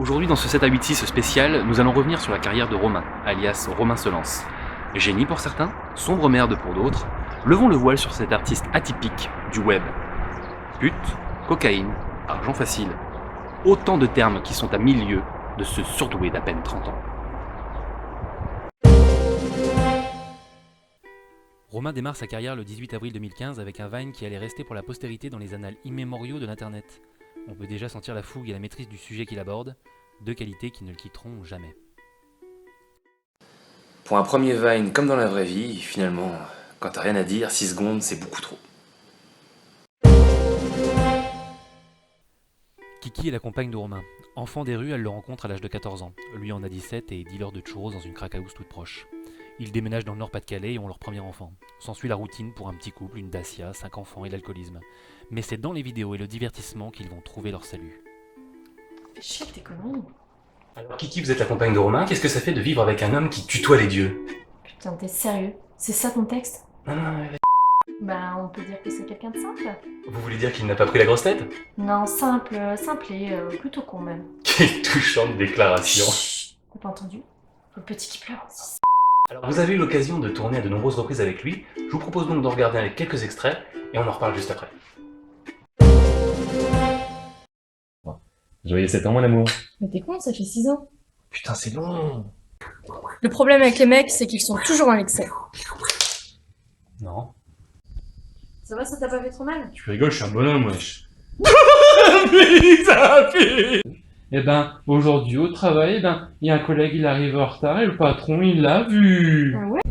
Aujourd'hui, dans ce 7 à 8-6 spécial, nous allons revenir sur la carrière de Romain, alias Romain Solence. Génie pour certains, sombre merde pour d'autres, levons le voile sur cet artiste atypique du web. Pute, cocaïne, argent facile, autant de termes qui sont à mille lieues de ce surdoué d'à peine 30 ans. Romain démarre sa carrière le 18 avril 2015 avec un Vine qui allait rester pour la postérité dans les annales immémoriaux de l'internet. On peut déjà sentir la fougue et la maîtrise du sujet qu'il aborde, deux qualités qui ne le quitteront jamais. Pour un premier Vine, comme dans la vraie vie, finalement, quand t'as rien à dire, 6 secondes, c'est beaucoup trop. Kiki est la compagne de Romain. Enfant des rues, elle le rencontre à l'âge de 14 ans. Lui en a 17 et est dealer de churros dans une crack house toute proche. Ils déménagent dans le Nord-Pas-de-Calais et ont leur premier enfant. S'ensuit la routine pour un petit couple, une Dacia, 5 enfants et l'alcoolisme. Mais c'est dans les vidéos et le divertissement qu'ils vont trouver leur salut. Fais chier tes conneries. Alors Kiki, vous êtes la compagne de Romain, qu'est-ce que ça fait de vivre avec un homme qui tutoie les dieux? Putain, t'es sérieux? C'est ça ton texte? Non, Bah, on peut dire que c'est quelqu'un de simple. vous voulez dire qu'il n'a pas pris la grosse tête? Non, simple et plutôt con même. Quelle touchante déclaration. Chut, t'as pas entendu? Le petit qui pleure aussi. Alors vous avez eu l'occasion de tourner à de nombreuses reprises avec lui, je vous propose donc de regarder avec quelques extraits, et on en reparle juste après. Joyeux 7 ans mon amour. Mais t'es con, ça fait 6 ans. Putain c'est long. Le problème avec les mecs, c'est qu'ils sont toujours en excès. Non. Ça va, ça t'a pas fait trop mal? Tu rigoles, je suis un bonhomme wesh. Eh ben, aujourd'hui au travail, il y a un collègue, il arrive en retard et le patron, il l'a vu. Ah ouais?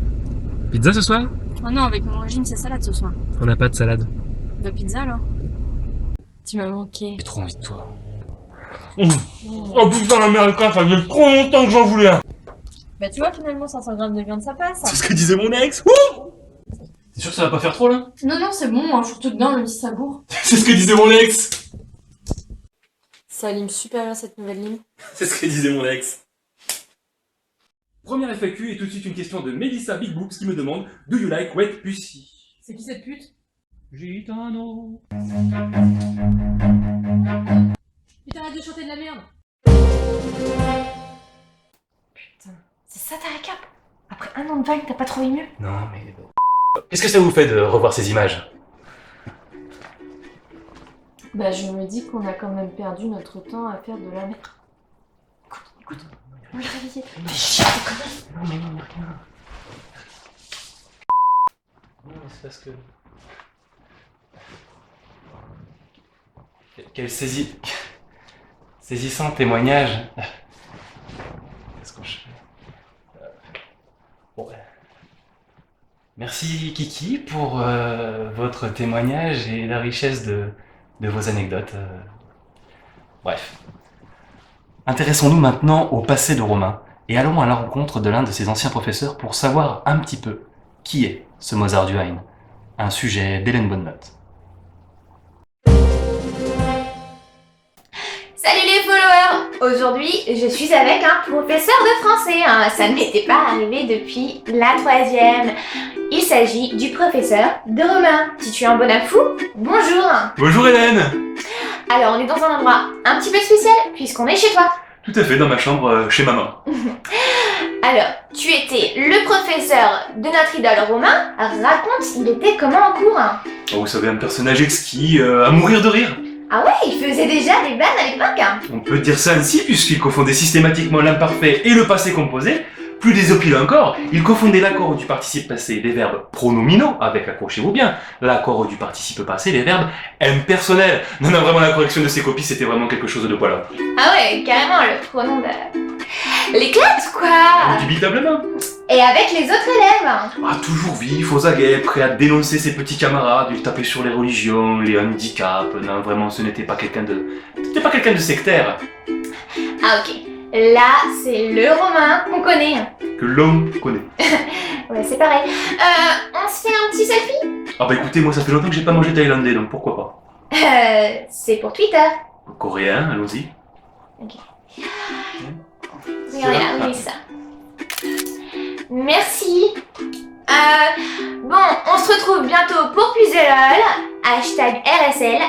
Pizza ce soir? Oh non, avec mon régime, c'est salade ce soir. On n'a pas de salade. De pizza alors? Tu m'as manqué. J'ai trop envie de toi. Oh putain, l'américain, ça fait trop longtemps que j'en voulais un. Bah tu vois, finalement, 500 grammes de viande, ça passe. C'est ce que disait mon ex. T'es sûr que ça va pas faire trop là? Non, c'est bon, hein, surtout dedans, même si ça bourre. C'est ce que disait mon ex. Ça anime super bien cette nouvelle ligne. C'est ce que disait mon ex. Première FAQ et tout de suite une question de Melissa Big Boobs qui me demande Do you like wet pussy? C'est qui cette pute? Gitano. Putain, arrête de chanter de la merde. Putain, c'est ça ta récap? Après un an de Vine, t'as pas trouvé mieux? Non mais... Qu'est-ce que ça vous fait de revoir ces images? Bah je me dis qu'on a quand même perdu notre temps à faire de la merde. Écoute, on l'a réveillé. Fais chier tes conneries. Non mais non, rien. Non mais c'est parce que... Quel saisissant témoignage. Qu'est-ce que je fais? Bon, merci Kiki pour votre témoignage et la richesse de vos anecdotes. Bref. Intéressons-nous maintenant au passé de Romain et allons à la rencontre de l'un de ses anciens professeurs pour savoir un petit peu qui est ce Mozart du Vine. Un sujet d'Hélène Bonnenotte. Salut les followers! Aujourd'hui, je suis avec un professeur de français. Ça ne m'était pas arrivé depuis la 3e. Il s'agit du professeur de Romain. Si tu es un bon à fou, bonjour! Bonjour Hélène! Alors, on est dans un endroit un petit peu spécial puisqu'on est chez toi. Tout à fait, dans ma chambre, chez maman. Alors, tu étais le professeur de notre idole Romain. Raconte, il était comment en cours? Oh, vous savez, un personnage exquis, à mourir de rire. Ah ouais, il faisait déjà des vannes à l'époque. On peut dire ça ainsi puisqu'il confondait systématiquement l'imparfait et le passé composé. Plus désopilé encore, il confondait l'accord du participe passé des verbes pronominaux, avec, accrochez-vous bien, l'accord du participe passé des verbes impersonnels. Non, vraiment, la correction de ses copies, c'était vraiment quelque chose de poids. Ah ouais, carrément, le pronom de... L'éclate, quoi. Indubitablement. Et avec les autres élèves. Ah, toujours vif, aux aguets, prêt à dénoncer ses petits camarades, il tapait sur les religions, les handicaps. Non, vraiment, ce n'était pas quelqu'un de... C'était pas quelqu'un de sectaire. Ah ok. Là, c'est le Romain qu'on connaît. Que l'homme connaît. Ouais, c'est pareil. On se fait un petit selfie? Ah bah écoutez, moi ça fait longtemps que j'ai pas mangé thaïlandais, donc pourquoi pas. C'est pour Twitter. Coréen, allons-y. Ok. Regardez là, oui, c'est ça. Merci. Bon, on se retrouve bientôt pour plus de LOL. #RSL,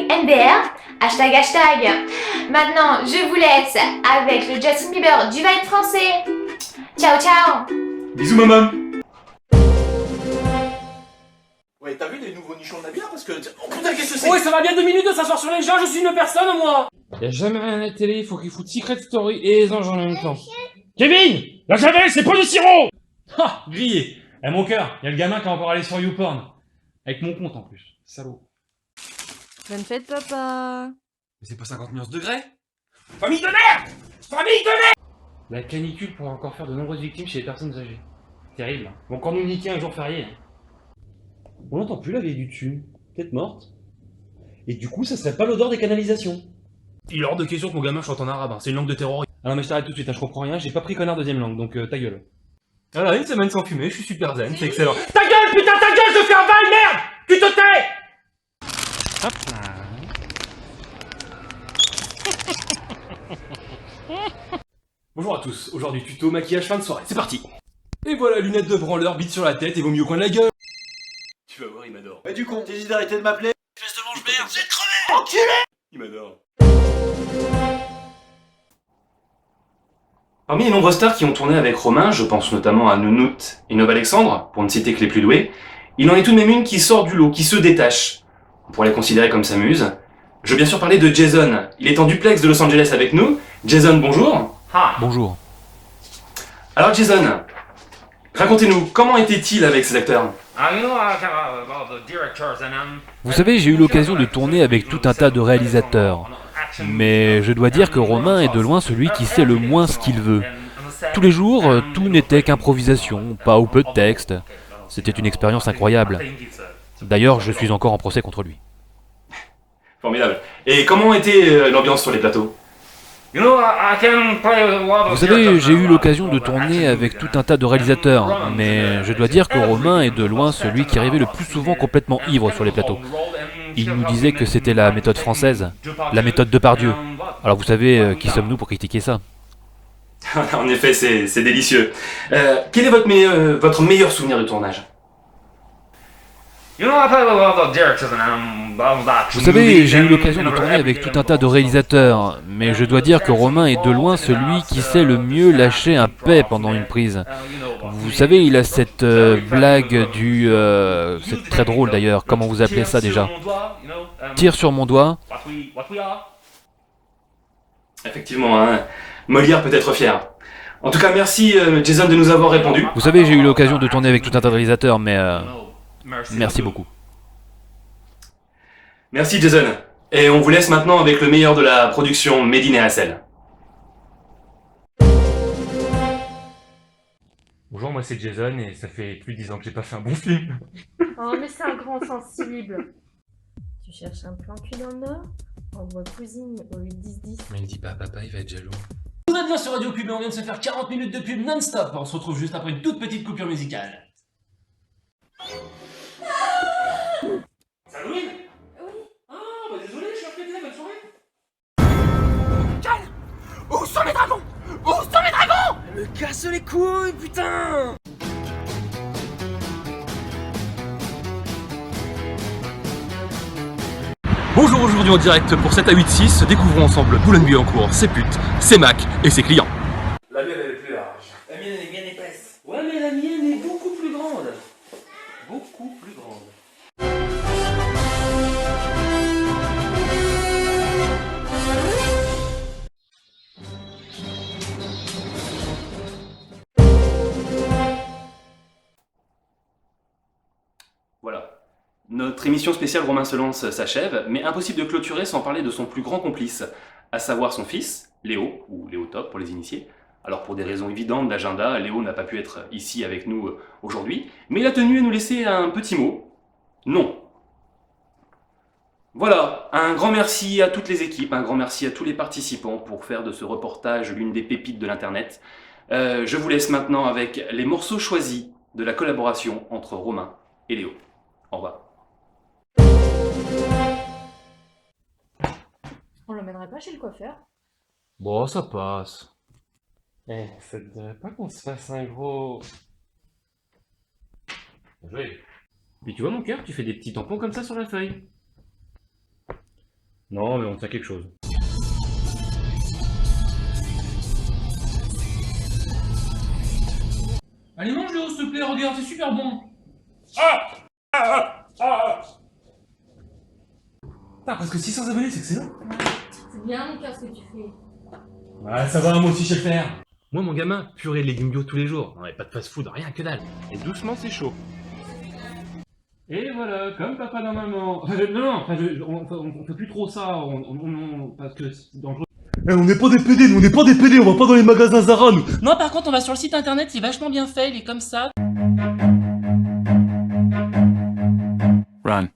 #NBR. Hashtag, hashtag. Maintenant, je vous laisse avec le Justin Bieber du Vine français. Ciao, ciao. Bisous maman. Ouais, t'as vu les nouveaux nichons de la bière parce que... Oh putain, qu'est-ce que c'est? Ouais, ça va bien 2 minutes de s'asseoir sur les gens, je suis une personne moi. Y'a jamais rien à la télé, il faut qu'il foute Secret Story et les anges en même temps. Kevin! La javel, c'est pas du sirop! Ha, grillé. Eh mon cœur, y a le gamin qui a encore allé sur YouPorn. Avec mon compte en plus, salaud. Bonne fête, papa. Mais c'est pas 50 nuances degrés. Famille de merde. Famille de merde. La canicule pourrait encore faire de nombreuses victimes chez les personnes âgées. Terrible. Ils vont encore nous niquer un jour férié. On n'entend plus la vieille du dessus. Peut-être morte. Et du coup, ça serait pas l'odeur des canalisations. Il est hors de question que mon gamin chante en arabe, hein. C'est une langue de terror. Ah non mais je t'arrête tout de suite, hein, je comprends rien, j'ai pas pris connard deuxième langue, donc ta gueule. Voilà, une semaine sans fumer, je suis super zen, c'est excellent. Ta gueule, putain, ta gueule, je fais un bail, merde. Tu te tais. Hop là. Bonjour à tous, aujourd'hui tuto maquillage fin de soirée, c'est parti. Et voilà, lunettes de branleur, bite sur la tête et vaut mieux au coin de la gueule. Tu vas voir, il m'adore. Ouais, du con, t'hésites d'arrêter de m'appeler? Espèce de mange-merde, j'ai crevé! Enculé! Il m'adore. Parmi les nombreuses stars qui ont tourné avec Romain, je pense notamment à Nounout et Nova Alexandre, pour ne citer que les plus doués, il en est tout de même une qui sort du lot, qui se détache. On pourrait la considérer comme sa muse. Je veux bien sûr parler de Jason. Il est en duplex de Los Angeles avec nous. Jason, bonjour. Bonjour. Alors Jason, racontez-nous, comment était-il avec ses acteurs? Vous savez, j'ai eu l'occasion de tourner avec tout un tas de réalisateurs. Mais je dois dire que Romain est de loin celui qui sait le moins ce qu'il veut. Tous les jours, tout n'était qu'improvisation, pas ou peu de texte. C'était une expérience incroyable. D'ailleurs, je suis encore en procès contre lui. Formidable. Et comment était l'ambiance sur les plateaux? Vous savez, j'ai eu l'occasion de tourner avec tout un tas de réalisateurs, mais je dois dire que Romain est de loin celui qui arrivait le plus souvent complètement ivre sur les plateaux. Il nous disait que c'était la méthode française, la méthode Depardieu. Alors vous savez, qui sommes-nous pour critiquer ça? En effet, c'est délicieux. Quel est votre meilleur souvenir de tournage? Vous savez, j'ai eu l'occasion de tourner avec tout un tas de réalisateurs, mais je dois dire que Romain est de loin celui qui sait le mieux lâcher un paix pendant une prise. Vous savez, il a cette blague du... c'est très drôle d'ailleurs, comment vous appelez ça déjà? Tire sur mon doigt. Effectivement, hein. Molière peut être fier. En tout cas, merci Jason de nous avoir répondu. Vous savez, j'ai eu l'occasion de tourner avec tout un tas de réalisateurs, mais... merci beaucoup. Merci Jason. Et on vous laisse maintenant avec le meilleur de la production Made in Hassel. Bonjour, moi c'est Jason et ça fait plus de 10 ans que j'ai pas fait un bon film. Oh, mais c'est un grand sensible. Tu cherches un plan cul dans le Nord? Envoie cousine au 8-10-10. Mais il dit pas à papa, il va être jaloux. Vous êtes bien sur Radio Pub et on vient de se faire 40 minutes de pub non-stop. On se retrouve juste après une toute petite coupure musicale. Salouine? Oui. Ah, bah désolé, je suis répété, bonne soirée. Calme! Où sont mes dragons? Où sont mes dragons? Me casse les couilles, putain! Bonjour, aujourd'hui en direct pour 7 à 8-6, découvrons ensemble Boulogne-Billancourt, ses putes, ses Mac et ses clients. La mienne elle est plus large. La mienne elle est bien épaisse. Ouais, mais la mienne est beaucoup plus grande. Beaucoup plus grande. Voilà. Notre émission spéciale Romain se lance s'achève, mais impossible de clôturer sans parler de son plus grand complice, à savoir son fils, Léo, ou Léo Top pour les initiés. Alors pour des raisons évidentes d'agenda, Léo n'a pas pu être ici avec nous aujourd'hui, mais il a tenu à nous laisser un petit mot. Non. Voilà, un grand merci à toutes les équipes, un grand merci à tous les participants pour faire de ce reportage l'une des pépites de l'internet. Je vous laisse maintenant avec les morceaux choisis de la collaboration entre Romain et Léo. Au revoir. On l'emmènerait pas chez le coiffeur? Bon, ça passe. Eh, ça te dirait pas qu'on se fasse un gros... Bien joué. Puis tu vois mon cœur, tu fais des petits tampons comme ça sur la feuille. Non, mais on tient quelque chose. Allez, mange-le, s'il te plaît, regarde, c'est super bon. Putain, presque 600 abonnés, c'est excellent. C'est bien, Lucas, ce que tu fais. Ouais, ça va, moi aussi je sais le faire. Moi, mon gamin, purée de légumes bio tous les jours. Non, mais pas de fast-food, rien que dalle. Et doucement, c'est chaud. Et voilà, comme papa dans maman. Non, on fait plus trop ça, parce que c'est dangereux. Eh, on n'est pas des PD, nous, on n'est pas des PD, on va pas dans les magasins Zara, nous. Non, par contre, on va sur le site internet, il est vachement bien fait, il est comme ça. Run.